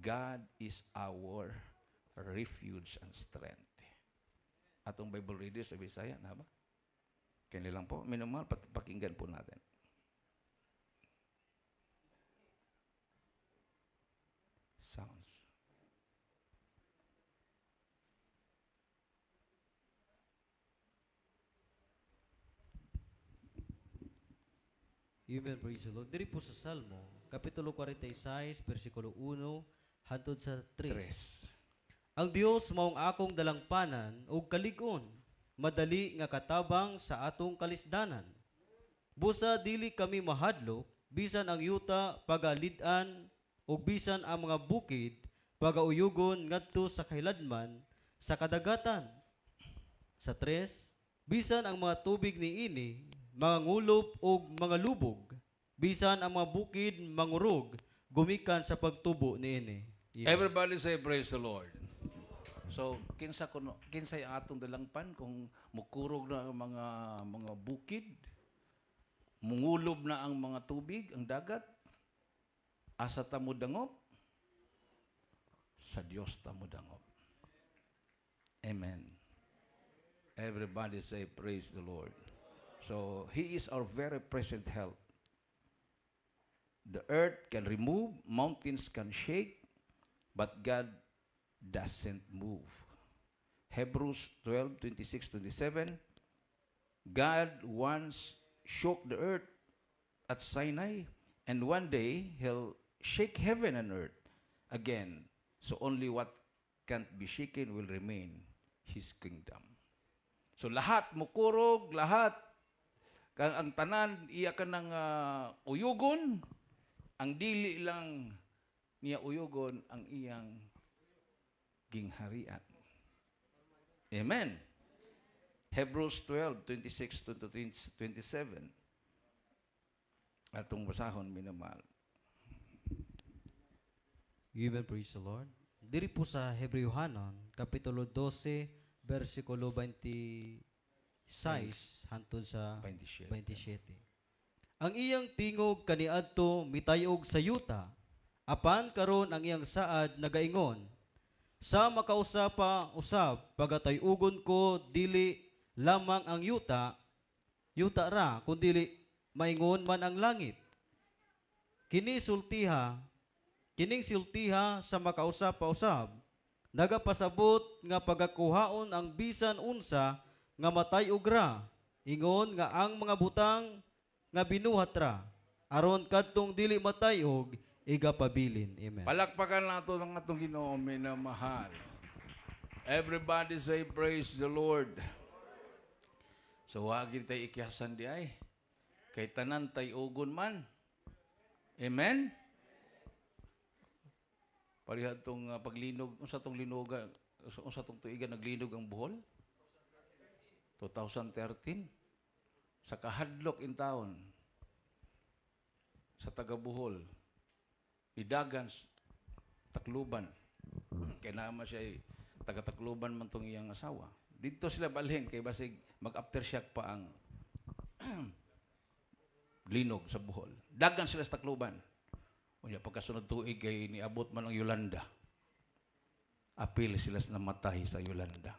God is our refuge and strength. Atong Bible reader sa Bisaya, na ba? Kanilang po, minumahal, pakinggan po natin. Sounds. Amen, praise the Lord. Diri po sa Salmo, Kapitulo 46, versikulo 1, hantod sa 3. Ang Dios maong akong dalangpanan ug kalig-on, madali nga katabang sa atong kalisdanan. Busa dili kami mahadlok, bisan ang yuta pagalid-an ug bisan ang mga bukid pagauyugon ngadto sa kahiladman sa kadagatan. Sa 3, bisan ang mga tubig niini mga ngulob ug mga lubog, bisan ang mga bukid mangurog gumikan sa pagtubo niini. Everybody say praise the Lord. So, kinsay atong dalangpan kung mukurog na ang mga bukid, mungulob na ang mga tubig, ang dagat, asa ta mo dangop? Sa Dios ta mo dangop. Amen. Everybody say praise the Lord. So, He is our very present help. The earth can remove, mountains can shake, but God doesn't move. Hebrews 12:26-27. God once shook the earth at Sinai, and one day He'll shake heaven and earth again. So only what can't be shaken will remain, His kingdom. So lahat mukurog, lahat ang tanan iya ka ng uyugon, ang dili lang niya uyugon ang iyang gingharian. Amen. Hebrews 12:26-27. Atong basahon minamahal. Amen, praise the Lord. Diri po sa Hebrewhanon, Kapitulo 12, versikulo 26, hantod sa 27. 27. Ang iyang tingog kaniadto mitayog sa yuta, apan karon ang iyang saad nagaingon, sa makausapa usab pagatay-ugon ko dili lamang ang yuta ra kundi maingon man ang langit. Kining sultiha sa makausapa usab nagapasabot nga pagakuhaon ang bisan unsa nga matay-og ra, ingon nga ang mga butang nga binuhat ra aron kadtong dili matay-og igapabilin. Amen. Palakpakan nato ng atong Ginoo minamahal. Everybody say praise the Lord. So wagi tay ikihasan di ay kay tanan tay ugon man. Amen. Pariha tong paglinog, unsa tong linuga, unsa tong tuiga naglinog ang Bohol? 2013. Sa kahadlok in town sa taga Bohol. Idagan, Tacloban. Kaya naman siya taga-Tacloban man tong iyang asawa. Dito sila balhin kay basig mag-aftershock pa ang linog sa Bohol. Dagan sila sa Tacloban. Unya pagkasunod tuig kay niabot man ang Yolanda. Apil sila sa namatay sa Yolanda.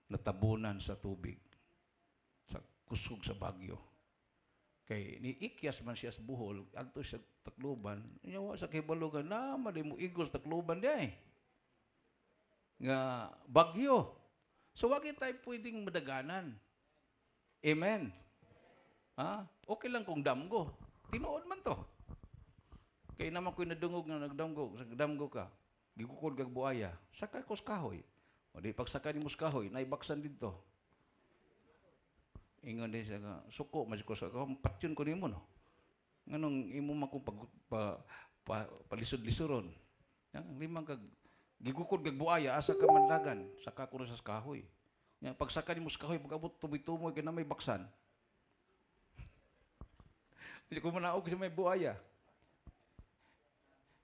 Natabunan sa tubig. Sa kusog sa bagyo. Kay ni ikyas man siya sa Bohol, adto siya Tacloban, nyawa sa kibalugan na mali mo igos Tacloban di ay. Nga bagyo. So wag tayo pwedeng madaganan. Amen. Ha? Okay lang kung damgo. Tinuod man to. Kay naman ko'y nadungog na nagdamgo ka. Gigukod kag buaya. Sakay ko sa kahoy. O di pagsakay ni mo sa kahoy, naibaksan dito. Ingon din siya nga, suko, mas ko sa kahoy, patyon ko nimo no. Nganong imo man kong palisod-lisuron. Yang limang kag gigukod kag buaya, asa ka manlagan, saka ko na sa kahoy. Yang pagsaka ni mo sa kahoy, pag-abot tumoy-tumoy ka na may baksan. Hindi ko manaog sa may buaya.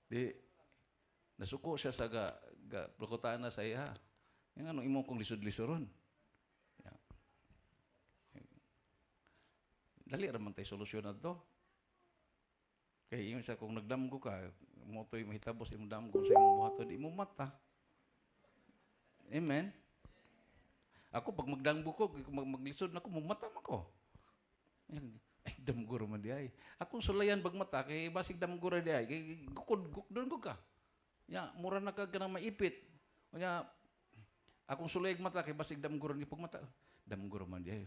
Di, nasuko siya sa plukutaan na sa iya. Yang ano, imo kong lisod-lisuron. Yan. Dali raman tayo solusyon na to. Kaya yung isa, kung nagdamgo ka, mo to'y mahitabos, yung damgo sa imong buhaton, di mo mata. Amen? Ako, pag magdamgo ko, maglisod na ko, mumatam ako. Ay, damgo man di ay. Akong sulayan bag mata, kay basig damgo ra di ay. Kay gukod ko ka. Ya, mura na ka ganang maipit. Kanya, akong sulayag mata, kay basig damgo ra di pag mata. Damgo man di ay.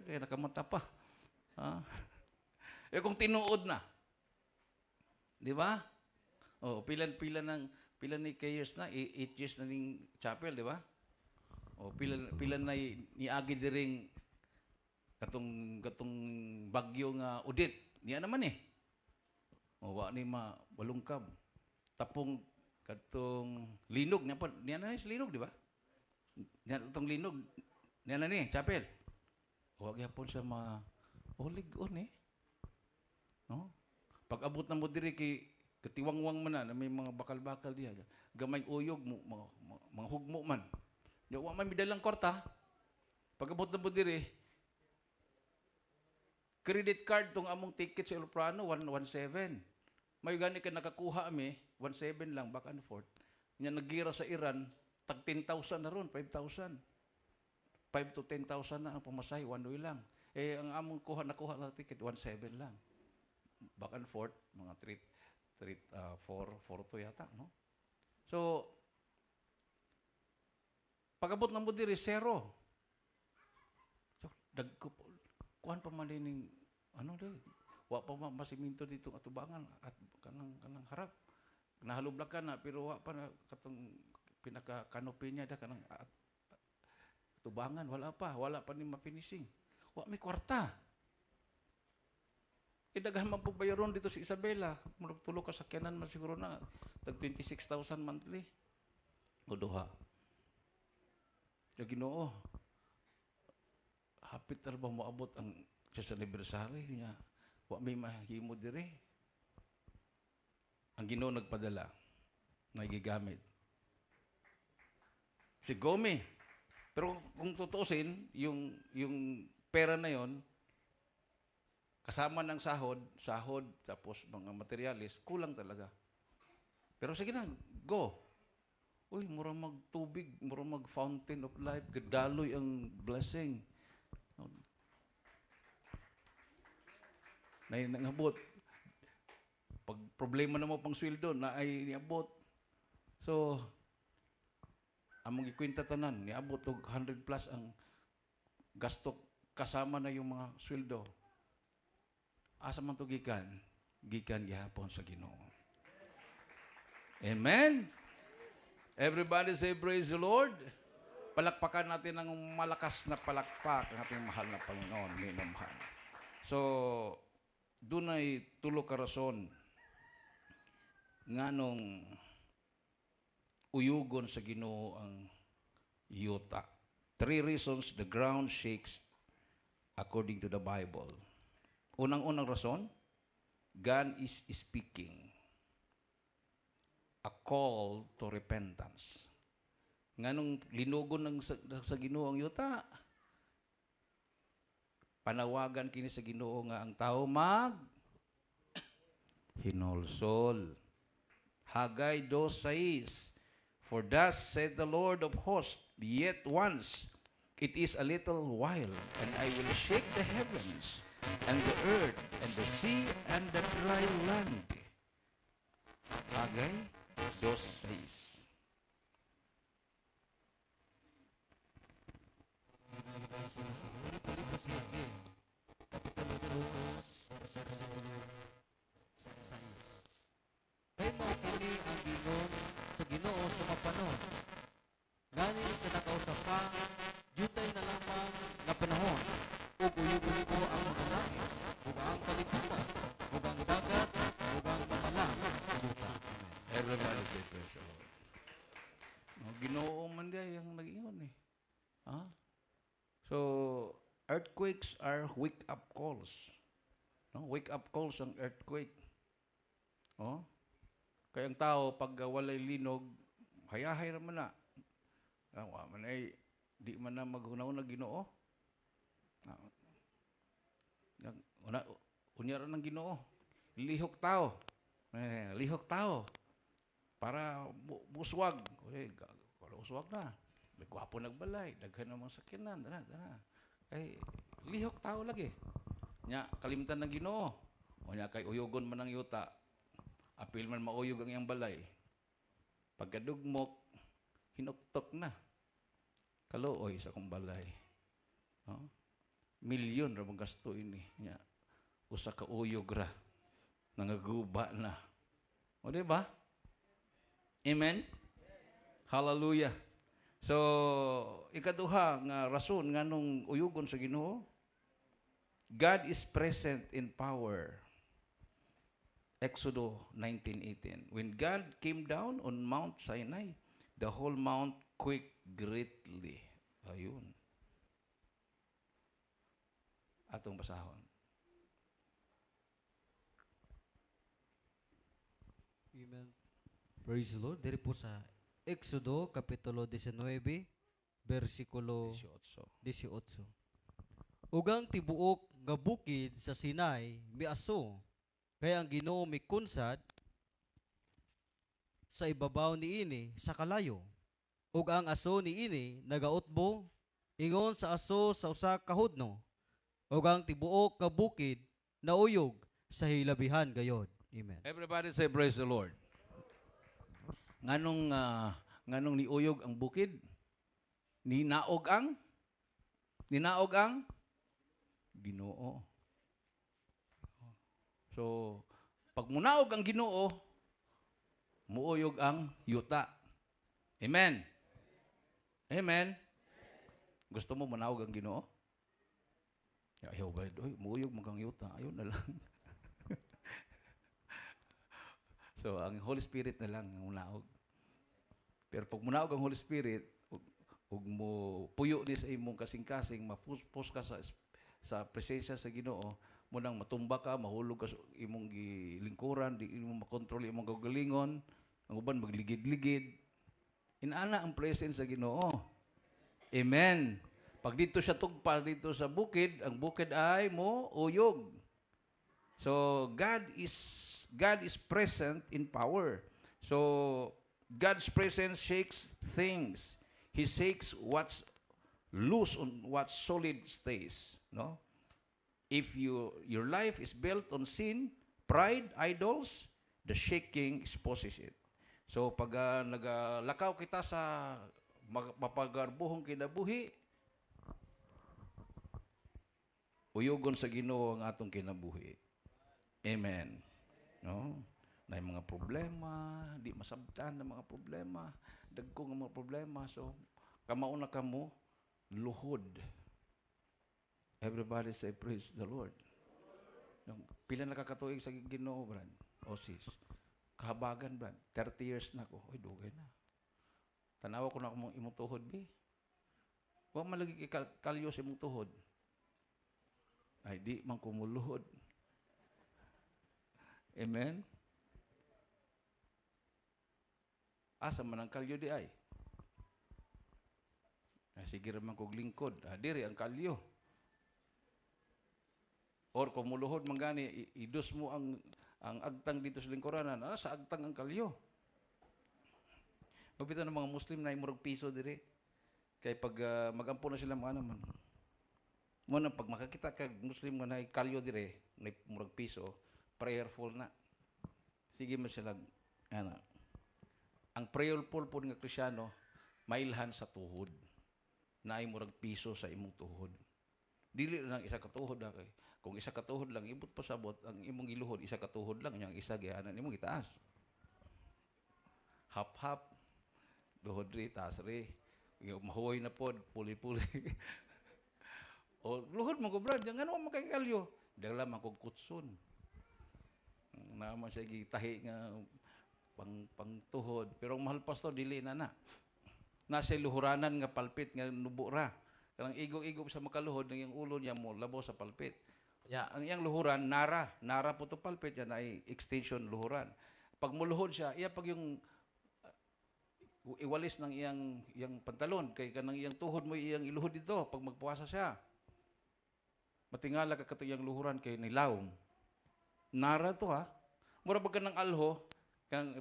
Kaya nakamata pa. Ha? Eh kung tinuod na, di ba? Oh, pila ni years na, 8 years na ning chapel, di ba? Oh, pila na ni agi diring katong bagyo nga udit. Niya naman eh. O wa ni balungkab. Tapong katong linog niya na ni linog, di ba? Niya katong linog. Niya na ni chapel. O wag yapon sa olig-on eh. No? Pag abot na mo diri kay katiwangwang man na may mga bakal-bakal diha. Gamay uyog mo mga hugmo man. Di wa man midalang kwarta. Pag abot na mo diri, credit card tong among ticket sa Eloprano 117. May gani ka nakakuha ami 17 lang back and forth. Nya nagira sa Iran tag 10,000 na ron, 5,000. 5 to 10,000 na ang pamasahe, one way lang. Eh ang among nakuha lang ticket 17 lang. Back and forth mga 4 yata, no? So pag-abot na mo diri zero. So kuan pa man ning wa pa masiminto dito atubangan at kanang harap. Nahalublakan na pero wa pa na katong pinaka canopy niya da kanang atubangan wala pa ni mapinising. Wa may kwarta. Daghan man pug bayaron dito si Isabela. Murag tulo ka sakyanan man siguro na tag 26,000 monthly. O duha. Ya Ginoo. Hapit na ba moabot ang sa anniversary niya? Wa may mahimo dire. Ang Ginoo nagpadala na gigamit. Si Gomi. Pero kung tutuusin, yung pera na yon kasama ng sahod, tapos mga materialis, kulang talaga. Pero sige na, go. Uy, mura magtubig, mura mag fountain of life, gadaloy ang blessing. Nangabot. Pag problema na mo pang sweldo, na ay niabot. So, among ikwenta tanan, niabot og 100 plus ang gasto kasama na yung mga sweldo. Asa man to gikan? Gikan gihapon sa Ginoo. Amen? Everybody say praise the Lord. Palakpakan natin ng malakas na palakpak ang ating mahal na Panginoon, minamahal. So, dunay tulo ka rason nganong uyugon sa Ginoo ang yuta. 3 reasons the ground shakes according to the Bible. Unang-unang rason, God is speaking. A call to repentance. Nganong linugon ng sa Ginoo ang yuta, panawagan kini sa Ginoo nga ang tao hinulsol. Hagay 2:6. For thus said the Lord of hosts, yet once it is a little while, and I will shake the heavens, and the earth, and the sea, and the dry land. Hagay 2:6. Kay mao kini ang ginon sa Ginoo sa mapanon. Gani sa nakausap pa, yutay na lamang na panahon. Ug uyugo ang mga langit, ug ang kalibutan, ug ang dagat, ug ang matalang yuta. Everybody say praise the Lord. No, Ginoo man diay ang nag-ingon eh. Ha? So, earthquakes are wake-up calls. No? Wake-up calls ang earthquake. Oh? Kaya ang tao, pag walay linog, hayahay naman na. Man ay, di man na maghunaw na Ginoo. Unyara ng Ginoo. lihok tao. Lihok tao. Para muswag. Uswag na. May gwapo nagbalay. Daghan namang sakyanan. Dana. Lihok tao lagi. Nya, kalimtan ng Ginoo. O nya, kay uyugon man ang yuta. Apil man mauyog ang iyang balay. Pagkadugmok, hinuktok na. Kaluoy sa kong balay. No? Milyon ra mong gasto ini. Nya, usa ka uyog ra. Nangaguba na. O diba? Amen? Hallelujah. So, ikaduha nga rason nga nung uyugon sa Ginoo, God is present in power. Exodus 19:18. When God came down on Mount Sinai, the whole mount quaked greatly. Ayun. Atong basahon. Amen. Praise the Lord. Diri po sa Exodo, Kapitulo 19, versikulo 18. Ugang tibuok nga bukid sa Sinai, miaso, kaya ang Ginoo mikunsad sa ibabaw niini sa kalayo. Ug ang aso niini nagautbo ingon sa aso sa usa ka hudno. Ug ang tibuok nga bukid nauyog sa hilabihan gayod. Amen. Everybody say praise the Lord. Nganong niuyog ang bukid? Ninaog ang Ginoo. So, pag munaog ang Ginoo, muuyog ang yuta. Amen. Amen. Gusto mo munaog ang Ginoo? Ayaw ba? Muuyog mo kang yuta. Ayaw na lang. So, ang Holy Spirit na lang ang munaog. Pero pag munaog ang Holy Spirit, ug mo puyo ni sa imong kasing-kasing, mapuspos ka sa presensya sa Ginoo, mo nang matumba ka, mahulog ka sa imong gilingkuran, di mo makontrol imong gagalingon, ang uban magligid-ligid. Inana ang presence sa Ginoo. Amen. Pag dito siya tugpa dito sa bukid, ang bukid ay mo uyog. So God is present in power. So God's presence shakes things. He shakes what's loose on what solid stays. No? If your life is built on sin, pride, idols, the shaking exposes it. So pag nagalakaw kita sa mapagarbuhong kinabuhi, uyugon sa Ginoo ang atong kinabuhi. Amen. No? Na mga problema, di masabtan na mga problema, dagko nga mga problema. So, kamauna ka mo, luhod. Everybody say, praise the Lord. Pila na kakatuig sa Ginoo, brad? O sis. Kahabagan, brad. 30 years na ko. Uy, dugay na. Tanawa ko na imong tuhod, bi. Huwag malagi kalyo sa imong tuhod. Ay, di man kumuluhod. Amen? Asa man ang kalyo di ay? Sige raman kog lingkod. Diri ang kalyo. Or kung muluhod man gani, idus mo ang agtang dito sa lingkuranan. Sa agtang ang kalyo. Mabita ng mga Muslim na imurag piso diri. Kay pag magampo na sila mga naman. Muna pag makakita kag Muslim nga na kalyo dire, na murag piso, prayerful na. Sige man sila, ang prayerful po nga Krisyano, mailhan sa tuhod. Na ay murag piso sa imong tuhod. Dili lang isa ka tuhod na kay. Kung isa ka tuhod lang, ibot pasabot, ang imong iluhod, isa ka tuhod lang, yung isa gihanan imong itaas. Hap-hap, duhod ri, taas ri. Mahuoy na pod, puli-puli. O luhod mo ko, brad, yung ano makakalyo? Dala man kong kutsun. Naman siya gitahi nga pangtuhod. Pero ang mahal pastor, dili na. Nasa luhuranan nga palpit nga nubura. Kanang igong-igong sa makaluhod, ng ulo niya mo, labo sa palpit. Ang iyang luhuran, nara po ito palpit, yan ay extension luhuran. Pag muluhod siya, iya pag yung iwalis ng iyang pantalon, kay kanang iyang tuhod mo, iyang iluhod dito, pag magpuwasa siya. Matingala ka katong iyang luhuran kay nilawom. Nara to ha. Mura ba ka ng alho,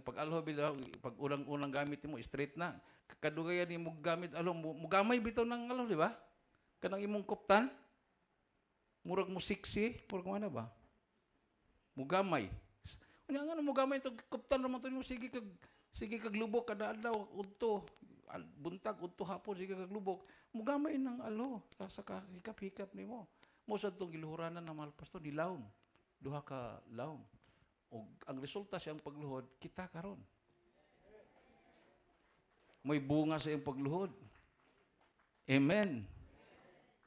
pag alho bitaw, pag unang gamit mo, straight na. Kadugayan ni mo gamit alho, mugamay bitaw ng alho, di ba? Kanang imong kuptan, murag mo siksi, murag mo ano ba? Mugamay. Unya nga mugamay to kuptan ra man to sige kag lubok kada adlaw udto buntag udto hapon sige kag lubok. Mugamay ng alho sa kahikap-hikap nimo. Mo sa tong giluhuranan ng mahal pastor dilawom. Duha ka lawom. O ang resulta siyang pagluhod, kita karon. May bunga sa iyong pagluhod. Amen.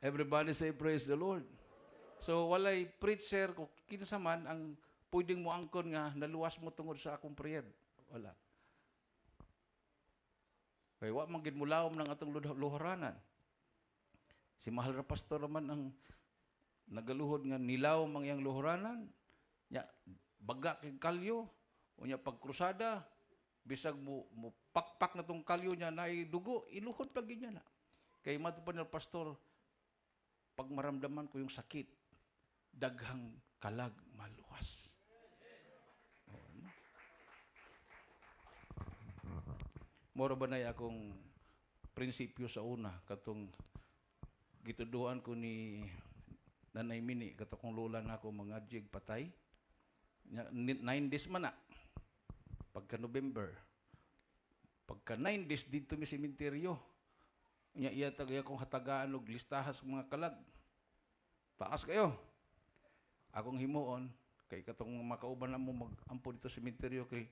Everybody say praise the Lord. So walay preacher kung kinsa man ang pwedeng mo angkon nga naluwas mo tungod sa akong prayer. Wala. Kaya wa man gid mo lawom ng atong luhuranan. Si mahal ra pastor man ang nagaluhod nga nilawom ang iyang luhuranan. Nya baga kay kalyo unya pagkrusada bisag mo pakpak na tong kalyo niya naay dugo iluhod pa gid niya na. Kay matupan ng pastor pag maramdaman ko yung sakit daghang kalag maluwas. Moro ba na akong prinsipyo sa una katong gituduan ko ni Nanay Mini katong lula na ako mga jig patay. 9 days man na. Pagka November. Pagka 9 days dito mi sementeryo. Nya iya tagay akong hatagaan og listahas mga kalag. Taas kayo. Akong himuon kay katong makauban na mo magampo dito sa sementeryo kay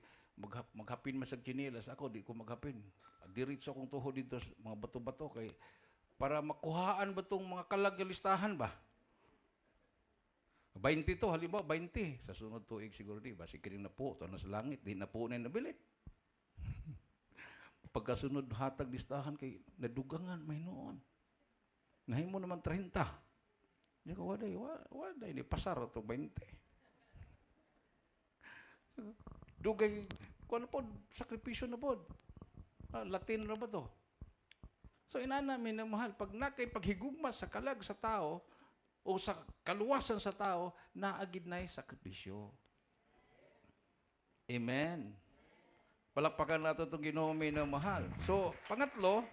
maghapin masag chinelas ako di ko maghapin. Diretso akong tuhod dito sa mga bato-bato kay para makuhaan ba tong mga kalag nga listahan ba? 20 to, halimbawa 20. Sa sunod tuig siguro di, basi kining na po, ito na sa langit, di na po na nabilin. Pagkasunod hatag listahan kay nadugangan may noon. Nahimo naman 30. Di ko, waday, ni pasar ito 20. Dugay, kung ano po, sakripisyo na po. Latin na ba to? So inanamin na mahal, pag nakay paghigugma sa kalag sa tao, o sa kaluwasan sa tao, naagid na'y sakripisyo. Amen. Palakpakan natin itong Ginoo na mahal. So, pangatlo,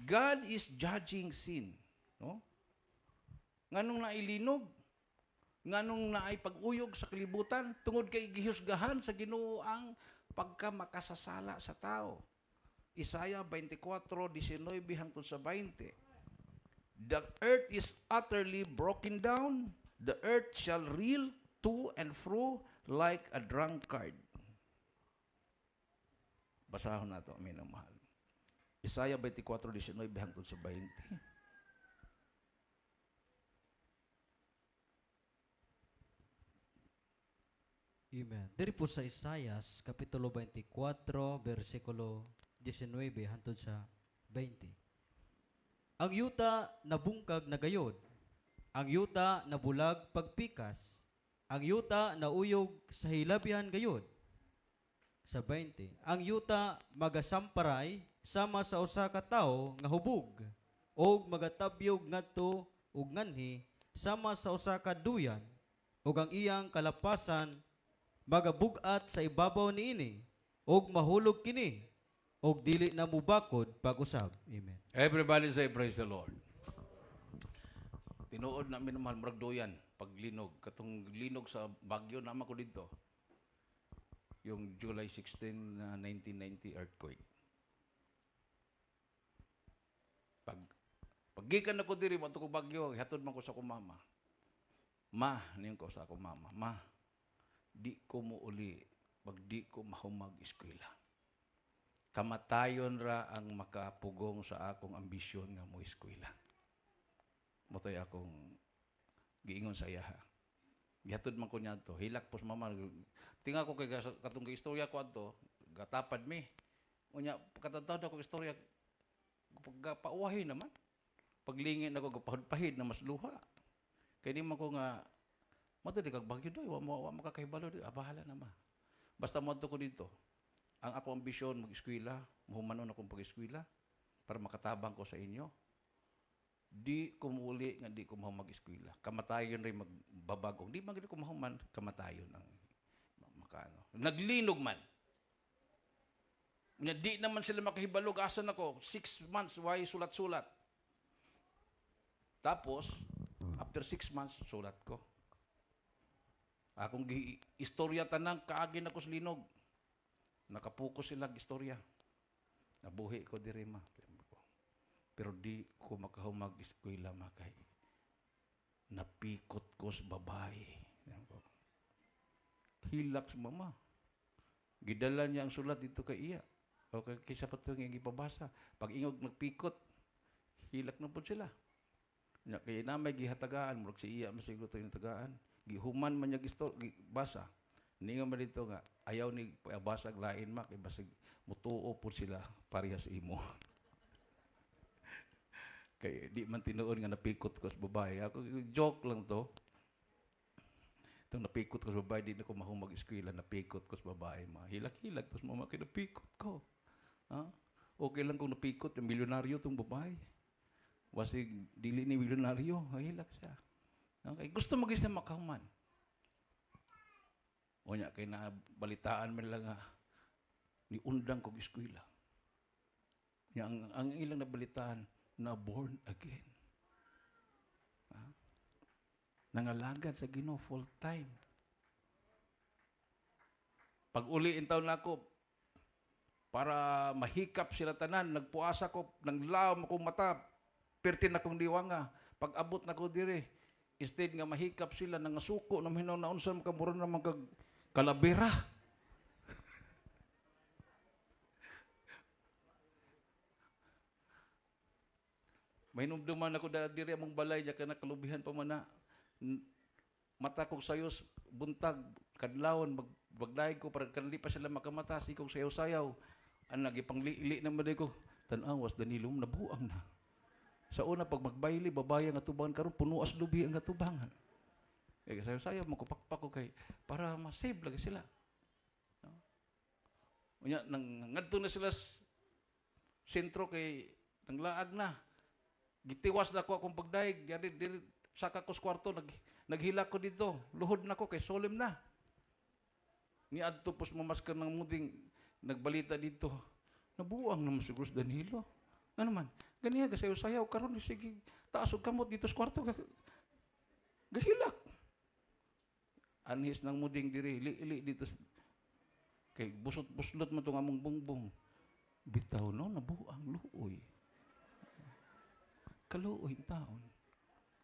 God is judging sin. No? Nganong nailinog? Nganong naay pag-uyog sa kalibutan? Tungod kay gihusgahan sa Ginoo ang pagkamakasasala sa tao. Isaiah 24:19 hangtod sa 20. The earth is utterly broken down. The earth shall reel to and fro like a drunkard. Basahon na ito, minamahal. Isaiah 24:19 hangtod sa 20. Amen. Diri po sa Isaias, Kapitulo 24, versikulo 19 hangtod sa 20. Ang yuta nabungkag na gayod, ang yuta nabulag pagpikas, ang yuta nauyog sa hilabihan gayod. Sa 20, ang yuta magasamparay sama sa usa ka tawo nga hubog, og magatabyog ngadto ug nganhi sama sa usa ka duyan, ug ang iyang kalapasan magabug-at sa ibabaw niini, og mahulog kini, og dili na mubakod pag-usab. Amen. Everybody say praise the Lord. Tinuod na minamahal murag doyan paglinog katong linog sa Bagyo nama ko dito. Yung July 16 na 1990 earthquake. Paggikan ako diri mo ko Bagyo, hatod man ko sa akong mama. Ma, niyon ko sa akong mama. Ma, di ko mo uli pag di ko mahumag eskwela. Kamatayon ra ang makapugong sa akong ambisyon nga mo eskwela. Motoy akong giingon sa iya. Gihatod man ko niya to. Hilak po sa mama. Tinga ko kay katong istorya ko ato, gatapad mi. Unya katataw ko istorya pagpauwahi naman. Paglingin ako gapahid na mas luha. Kay di man ko nga mato di kag Bagyo doy, wa makakahibalo di, bahala na ma. Basta moadto ko dito. Ang ako ambisyon mag-eskwela, mahumanon akong pag-eskwela para makatabang ko sa inyo. Di ko muli nga di ko mag-eskwela. Kamatayon rin magbabagong. Di man ko mahuman, kamatayon ang makano. Naglinog man. Nya di naman sila makahibalog. Asan ako? 6 months, why sulat-sulat? Tapos, after 6 months, sulat ko. Akong istorya tanang, kaagin ako sa linog. Nakapuko sila istorya. Nabuhi ko diri ma. Pero di ko makahumag eskwela makay. Napikot ko sa babae. Hilak sa mama. Gidala niya ang sulat dito kay iya. O kaysa pa ito yung ipabasa. Pag ingog nagpikot, hilak na po sila. Kaya na may gihatagaan, murag si iya masiguro ito yung tagaan. Gihuman man niya basa. Hindi nga man dito nga, ayaw ni basag lain mak, basag mutuo po sila parehas imo. Kaya di man tinuon nga napikot ko sa babae. Ako, joke lang to. Itong napikot ko sa babae, di na ko mahumag eskwela, napikot ko sa babae. Hilak-hilak, tapos mama, kinapikot ko. Ha? Okay lang kung napikot, yung milyonaryo itong babae. Wasig, dili ni milyonaryo, hilak siya. Okay, gusto magis na makahuman. O niya, kaya nabalitaan man lang nga, ni undang kong eskwela. Ang ilang nabalitaan, na born again. Nangalagad sa Ginoo full time. Pag uli in taon na ako, para mahikap sila tanan, nagpuasa ko, nanglawom akong mata, pertin akong diwang pag abot na ko dire, instead nga mahikap sila, nangasuko, na minaw na unsa makaburan na mga kalabera. May numduman ako diri among balay, diya ka nakalubihan pa man na. Mata kong sayos, buntag, kadlawon, magdaig ko, para kanili pa sila makamata, sikong sayaw-sayaw. Ang nagipangli-li naman ko, tanawas, Danilo, nabuang na. Sa una, pag magbayli, babaya ang atubangan karon punuas lubi ang atubangan. Sayaw-sayaw, magkupakpak ko kay, para masave lagi sila. Ngadto na sila sentro kay, nanglaag na. Gitiwas na ko akong pagdaig, diri saka ko sa kwarto, naghila ko dito, luhod na ko kay solemn na. Ni adto pos mamaskar ng muding, nagbalita dito, nabuang naman siguro sa Danilo. Ano man, ganiya, gasayaw-sayaw, karon sige, taas og kamot dito sa kwarto, gahilak. Anhis ng muding diri, ili dito, kay busot-buslot mo itong among bungbong. Bitaw no, nabuang luoy. Kaluoy taon.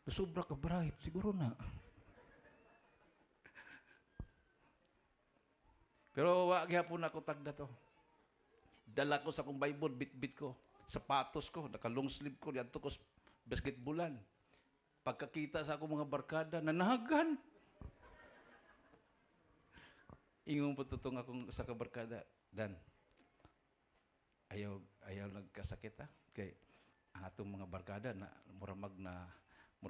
Sobra ka bright, siguro na. Pero wag gyapon ako tagda to. Dala ko sa akong Bible, bit-bit ko. Sapatos ko, naka-long sleeve ko, diadto ko sa basketballan. Pagkakita sa akong mga barkada, nanahagan. Ingon po tutong akong sa kabarkada, Dan, ayaw nagkasakit ha. Kay ang atong mga barkada na murag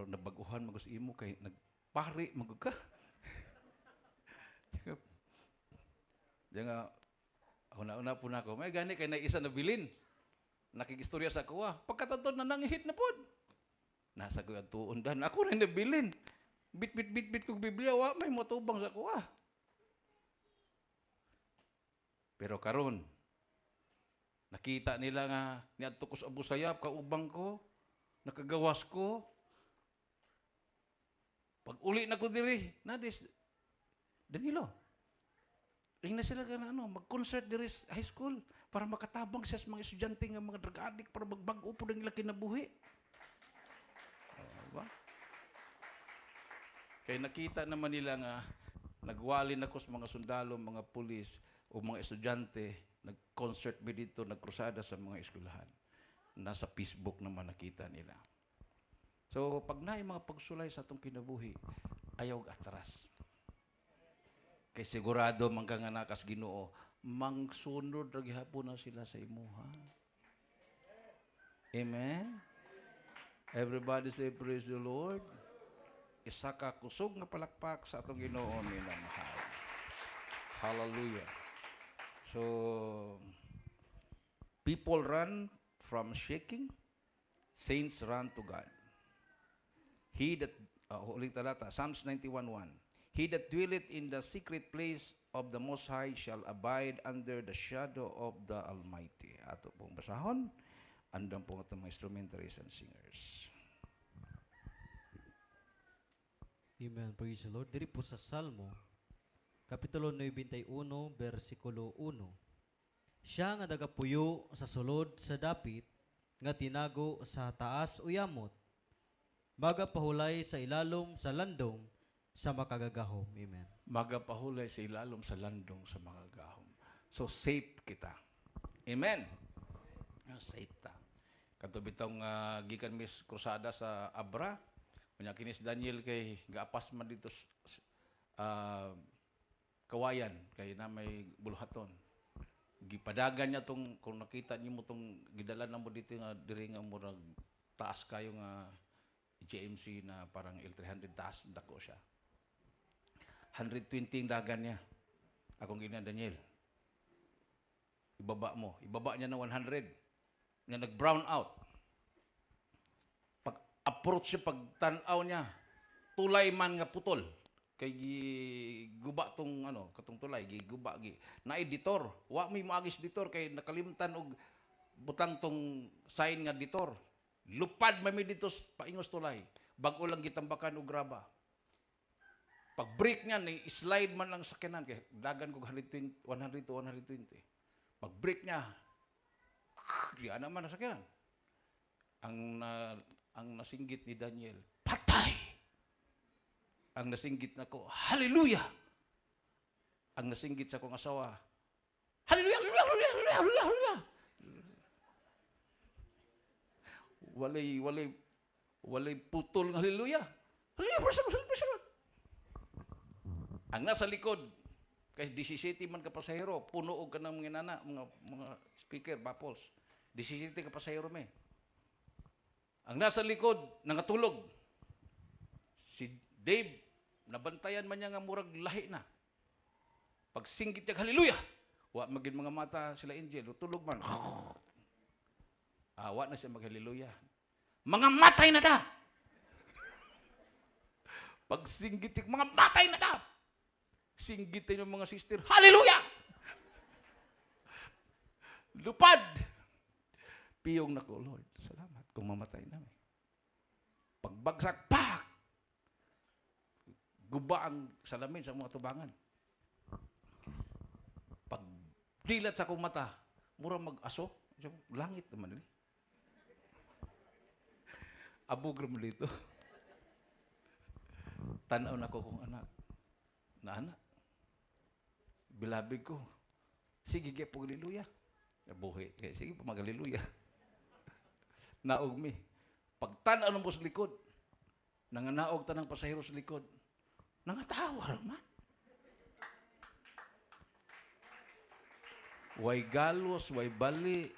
na baguhan magos imo kay nagpari magud ka. Diya nga una po na ako, may gani kay na isa na bilin. Nakigistorya sa kuha. Pagkatapos na nanghit na pod. Nasa ko ang tuon Dan. Ako rin nabilin. Bit kong Biblia, wa may motubang sa kuha. Pero karon nakita nila nga niadto ko sa Abu Sayyaf, kaubang ko, nakagawas ko. Pag uli na ko diri, nadis, Danilo, ring na sila mag-concert diri sa high school para makatabang siya sa mga estudyante nga mga drug addict para magbag-o po ng ila kinabuhi. Diba? Kaya nakita naman nila nga nagwalin ako sa mga sundalo, mga pulis, o mga estudyante, nag-concert ba dito, nagkrusada sa mga eskwelahan. Nasa Facebook naman nakita nila. So, pag na mga pagsulay sa itong kinabuhi, ayaw atras. Kay sigurado mangganganakas Ginoo, mangsunod ra gihapon na sila sa imuha. Amen? Everybody say, praise the Lord. Isa ka kusog nga palakpak sa atong Ginoo minamahal. Hallelujah. So, people run from shaking, saints run to God. He that, ulit talata, Psalms 91:1. He that dwelleth in the secret place of the Most High shall abide under the shadow of the Almighty. Ato pong basahon, andang po itong mga instrumentalists and singers. Amen. Praise the Lord. Diri po sa Salmo, Kapitulo 91, versikulo 1. Siya nga nagapuyo sa sulod sa dapit, nga tinago sa taas uyamot, magapahulay sa ilalom sa landong, sa makagagahom. Amen. Magapahulay sa ilalom sa landong sa mga gahom. So, safe kita. Amen. Safe ta. Katubit itong gikan mis krusada sa Abra, kunya kinis Daniel kay gaapas man dito kawayan, kay na may buluhaton. Gipadagan niya tong, kung nakita niyo mo tong gidala na mo dito nga diri nga murag taas kayo nga GMC na parang L300 taas dako siya. 120 ang dagan niya. Akong gina Daniel. Ibaba niya ng 100. Niya nag-brown out. Pag approach siya, pag tanaw niya, tulay man nga putol. Kay guba tong katong tulay, guba gi. Na editor, wa may maagis editor kay nakalimtan og butang tong sign nga editor. Lupad may dito paingos tulay. Bag-o lang gitambakan og graba. Pag break niya, slide man lang sakyanan kay dagan kog 100 to 120. Pag break niya, diyan naman ang sakyanan. Ang nasinggit ni Daniel, patay. Ang nasinggit nako, hallelujah. Ang nasinggit sa kong asawa, hallelujah, hallelujah, hallelujah, hallelujah, hallelujah. Walay putol ng hallelujah. Hallelujah, praise the Lord, praise the Lord. Ang nasa likod, kay 17 man ka pasahero, puno og kanang mga nana, mga speaker, baffles. 17 ka pasahero me. Ang nasa likod, nangatulog. Si Dave, nabantayan man niya nga murag lahi na. Pag singgit niya, hallelujah! Wa magin mga mata sila angel, tulog man. Wa na siya mag-hallelujah. Mga matay na ta! Pag singgit niya, mga matay na ta! Singgitin yung mga sister, hallelujah! Lupad! Piyong na ko, Lord, salamat kung mamatay namin. Pagbagsak, pak! Guba ang salamin sa mga tubangan. Pag dilat sa akong mata, mura mag-aso, langit naman. Abog mo dito. Tanaw na ko kong anak. Na anak. Bilabig ko. Sige, kaya po hallelujah. Buhi. Sige po mag-hallelujah. Naog mi. Pag tanaw mo sa likod, nanganaog tanang pasahero sa likod, nangatawa naman. Way galos, way bali.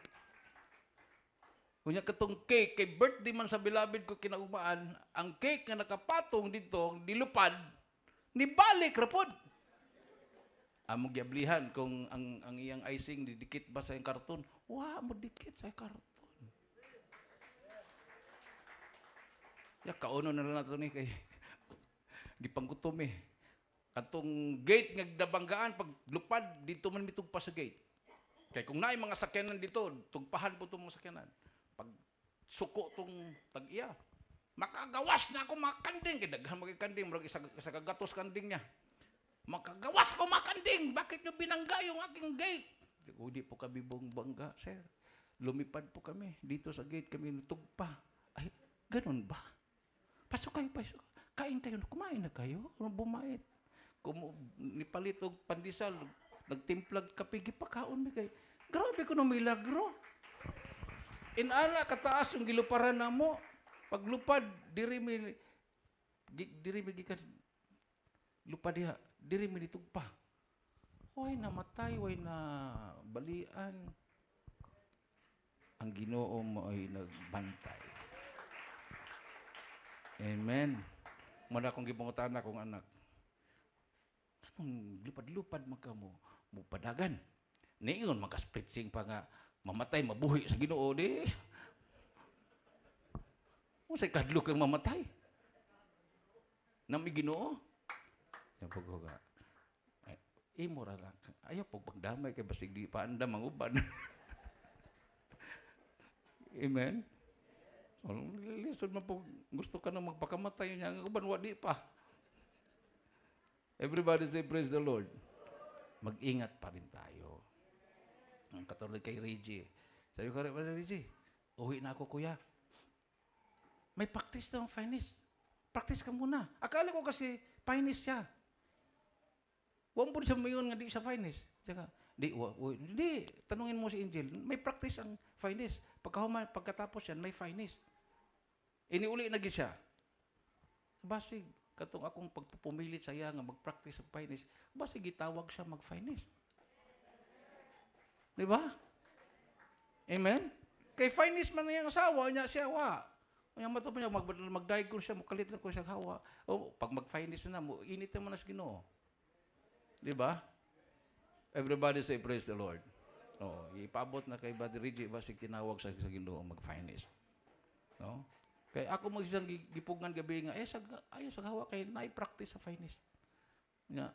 Kunya katong cake, kay birthday man sa bilabid ko kinaumaan, ang cake nga nakapatong dito, nilupad, nibalik rapod. Among giablihan kung ang iyang icing didikit ba sa iyang karton? Wa mo dikit sa karton. Ya kauno na lang nato ni kay gipanggutom eh. Katong gate nga dabanggaan pag lupad dito man mitugpa sa gate. Kay kung naay mga sakyanan dito, tugpahan po tong mga sakyanan. Pag suko tong tag-iya, makagawas na ako makanding. Kaya daghan magkanding, marag isa kagatos kanding niya. Makagawas ako makanding. Bakit nyo binangga yung aking gate? Di po kami bangga, sir. Lumipad po kami. Dito sa gate kami tugpa. Ay, ganun ba? Pasok kayo, pasok. Kain tayo. Kumain na kayo. Bumait. Nipalit og pandesal, nagtimplag kape, gipakaon mi kay. Grabe ko no milagro. Inala kataas yung giluparan namo. Paglupad diri mi gikan lupad diha, diri mi ditugpa. Way namatay, way na balian. Ang Ginoo mo ay nagbantay. Amen. Muna akong gipangutan akong anak. Anong lupad-lupad magkamo? Mupadagan. Niingon magka-splitsing pa nga mamatay, mabuhi sa Ginoo di. Unsay kadlok kang mamatay? Nami Ginoo. Yan po ko ka. Imo ra lang. Ayaw pag pagdamay kay basig di pa anda manguban. Amen. Lisod man po gusto ka nang magpakamatay niya ang uban wa di pa. Everybody say praise the Lord. Mag-ingat pa rin tayo. Ang katulad kay Reggie. Sabi ko rin, Reggie, uwi na ako kuya. May practice daw ang finance. Practice ka muna. Akala ko kasi finance siya. Huwag po siya mayon nga di siya finance. Saka, di, tanungin mo si Angel, may practice ang finance. Pagkatapos yan, may finance. Iniuli na gid siya. Basig, katong akong pagpupumilit sa iya nga mag-practice sa finance, basig gitawag siya mag-finance. Di ba? Amen? Kay finance man niyang asawa, niya siya wa. Kaya matapos niya, mag-dive ko siya, mukalit lang ko siya hawa. O, pag mag-finance na, init naman na sa Ginoo. Di ba? Everybody say, praise the Lord. O, ipaabot na kay Brother Reggie, basig tinawag sa Ginoo mag-finance. No? Kaya ako mag-isang gipugngan gabi nga, ayaw sa hawa kay na-practice sa finance. Nga,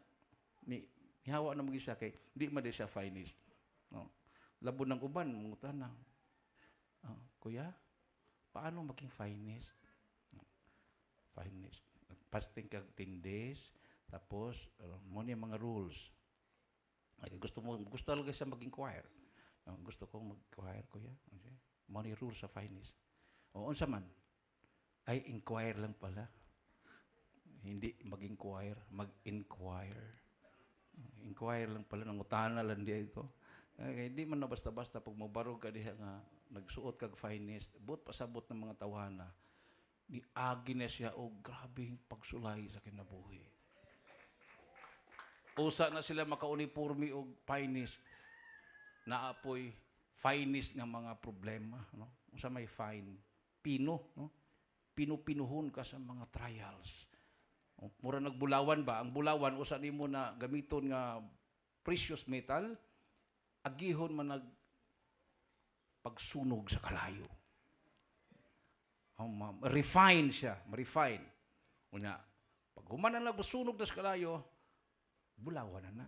hawa na mag-isa kay, di man di siya finance. No? Labo ng uban, mungutan na. Kuya, paano maging finance? Finance. Fasting kag 10 days, tapos, mo niya mga rules. Ay, gusto talaga siya mag-inquire. Gusto kong mag-inquire, kuya. Mo niya rules sa finance. O, unsa man? Ay, inquire lang pala. Hindi mag-inquire, mag-inquire. Inquire lang pala, nangutana lang diya ito. Hindi man na basta-basta, pag mabarog ka diha nga, nagsuot kag finance, but pasabot ng mga tawhana, ni agi na siya, grabing pagsulay sa kinabuhi. Usa na sila makauniforme og finest na apoy finest nga mga problema, no? Unsa may fine, pino, no? Pinupinuhon ka sa mga trials. Mura nagbulawan ba? Ang bulawan usa nimo na gamiton nga precious metal, agihon man nag pagsunog sa kalayo. Refine siya, ma-refine. Unya, pag human na nagsunog na sa kalayo, bulawan na.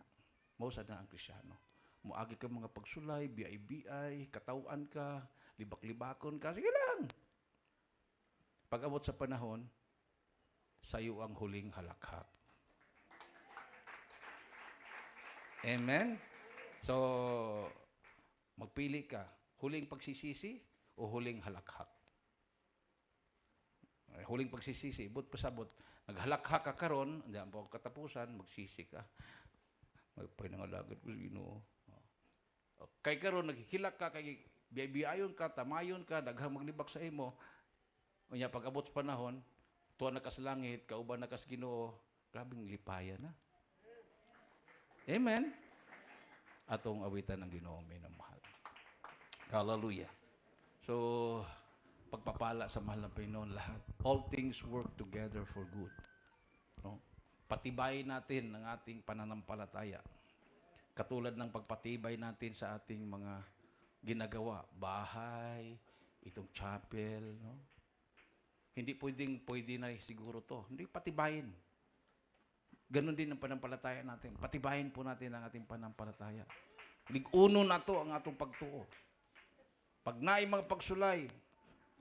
Mausad na ang Kristyano. Muagi ka mga pagsulay, biay-biay, katawan ka, libak-libakon ka, sige lang. Pag abot sa panahon, sayo ang huling halakhak. Amen? So, magpili ka, huling pagsisisi o huling halakhak? Huling pagsisisi, ibot pasabot. Naghalakhak ka karon, diyan po katapusan, magsisi ka. Magpahinangalagat ko sa Ginoo. Kay karon naghilak ka, kay biyayon ka, tamayon ka, daghang maglibak sa imo. Unya pag abot sa panahon, tuwa na ka sa langit, kauban na ka sa Ginoo, grabing lipaya na. Amen? Atong awitan ng Ginoo may mahal. Hallelujah. So, pagpapala sa mahal ng Panginoon lahat. All things work together for good. No? Patibayin natin ang ating pananampalataya. Katulad ng pagpatibay natin sa ating mga ginagawa. Bahay, itong chapel. No? Hindi pwede na siguro to. Hindi, patibayin. Ganon din ang panampalataya natin. Patibayin po natin ang ating panampalataya. Lig-uno na to ang atong pagtuo. Pag naay mga pagsulay,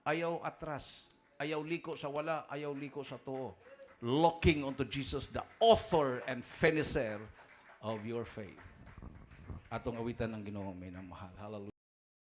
ayaw atras, ayaw liko sa wala, ayaw liko sa tuo. Looking unto Jesus, the author and finisher of your faith. Atong awitan ng Ginoo may mahal. Hallelujah.